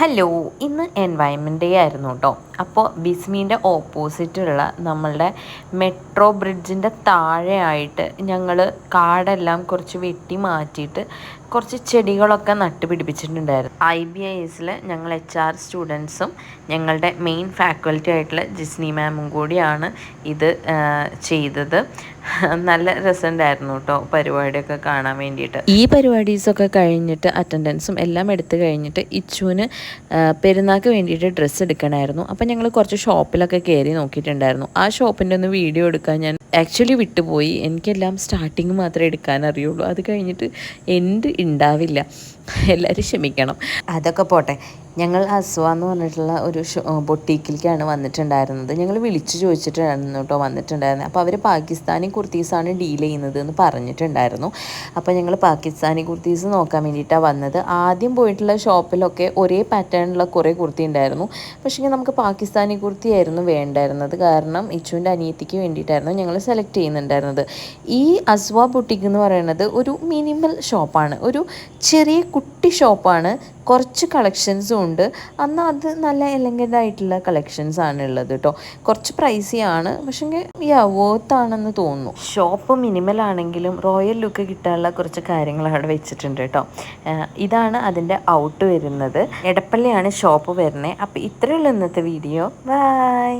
Hello, ഇന്ന് environment day ആയിരുന്നു കേട്ടോ. അപ്പോൾ ബിസ്മീൻ്റെ ഓപ്പോസിറ്റുള്ള നമ്മളുടെ മെട്രോ ബ്രിഡ്ജിൻ്റെ താഴെയായിട്ട് ഞങ്ങൾ കാടെല്ലാം കുറച്ച് വെട്ടി മാറ്റിയിട്ട് കുറച്ച് ചെടികളൊക്കെ നട്ടുപിടിപ്പിച്ചിട്ടുണ്ടായിരുന്നു. IBIS ഞങ്ങൾ HR സ്റ്റുഡൻസും ഞങ്ങളുടെ മെയിൻ ഫാക്കൽറ്റി ആയിട്ടുള്ള ജിസ്നി മാമും കൂടിയാണ് ഇത് ചെയ്തത്. നല്ല രസമുണ്ടായിരുന്നു കേട്ടോ പരിപാടിയൊക്കെ കാണാൻ വേണ്ടിയിട്ട്. ഈ പരിപാടീസൊക്കെ കഴിഞ്ഞിട്ട് അറ്റൻഡൻസും എല്ലാം എടുത്തു കഴിഞ്ഞിട്ട് ഇച്ചുവിന് പെരുന്നാൾക്ക് വേണ്ടിയിട്ട് ഡ്രസ്സ് എടുക്കണമായിരുന്നു. അപ്പം ഞങ്ങൾ കുറച്ച് ഷോപ്പിലൊക്കെ കയറി നോക്കിയിട്ടുണ്ടായിരുന്നു. ആ ഷോപ്പിൻ്റെ ഒന്ന് വീഡിയോ എടുക്കാൻ ഞാൻ ആക്ച്വലി വിട്ടുപോയി. എനിക്കെല്ലാം സ്റ്റാർട്ടിങ് മാത്രമേ എടുക്കാൻ അറിയുള്ളൂ. അത് കഴിഞ്ഞിട്ട് എൻഡ് ഉണ്ടാവില്ല. എല്ലാവരും ക്ഷമിക്കണം. അതൊക്കെ പോട്ടെ, ഞങ്ങൾ അസ്വ എന്ന് പറഞ്ഞിട്ടുള്ള ഒരു ബൊട്ടീക്കിലേക്കാണ് വന്നിട്ടുണ്ടായിരുന്നത്. ഞങ്ങൾ വിളിച്ചു ചോദിച്ചിട്ടായിരുന്നു കേട്ടോ വന്നിട്ടുണ്ടായിരുന്നത്. അപ്പോൾ അവർ പാകിസ്ഥാനി കുർത്തീസാണ് ഡീൽ ചെയ്യുന്നത് എന്ന് പറഞ്ഞിട്ടുണ്ടായിരുന്നു. അപ്പോൾ ഞങ്ങൾ പാകിസ്ഥാനി കുർത്തീസ് നോക്കാൻ വേണ്ടിയിട്ടാണ് വന്നത്. ആദ്യം പോയിട്ടുള്ള ഷോപ്പിലൊക്കെ ഒരേ പാറ്റേണിലുള്ള കുറേ കുർത്തി ഉണ്ടായിരുന്നു. പക്ഷേ നമുക്ക് പാകിസ്ഥാനി കുർത്തിയായിരുന്നു വേണ്ടായിരുന്നത്. കാരണം ഇച്ചുവിൻ്റെ അനിയത്തിക്ക് വേണ്ടിയിട്ടായിരുന്നു ഞങ്ങൾ സെലക്ട് ചെയ്യുന്നുണ്ടായിരുന്നത്. ഈ അസ്വ ബൊട്ടീക്ക് എന്ന് പറയുന്നത് ഒരു മിനിമൽ ഷോപ്പാണ്, ഒരു ചെറിയ കുട്ടി ഷോപ്പാണ്. കുറച്ച് കളക്ഷൻസും ഉണ്ട്. എന്നാൽ അത് നല്ല എലഗൻ്റ് ആയിട്ടുള്ള കളക്ഷൻസാണ് ഉള്ളത് കേട്ടോ. കുറച്ച് പ്രൈസിയാണ്, പക്ഷേ വോത്താണെന്ന് തോന്നുന്നു. ഷോപ്പ് മിനിമൽ ആണെങ്കിലും റോയൽ ലുക്ക് കിട്ടാനുള്ള കുറച്ച് കാര്യങ്ങൾ അവിടെ വെച്ചിട്ടുണ്ട് കേട്ടോ. ഇതാണ് അതിൻ്റെ ഔട്ട് വരുന്നത്. എടപ്പള്ളിയാണ് ഷോപ്പ് വരുന്നത്. അപ്പോൾ ഇത്രയുള്ള ഇന്നത്തെ വീഡിയോ. ബൈ.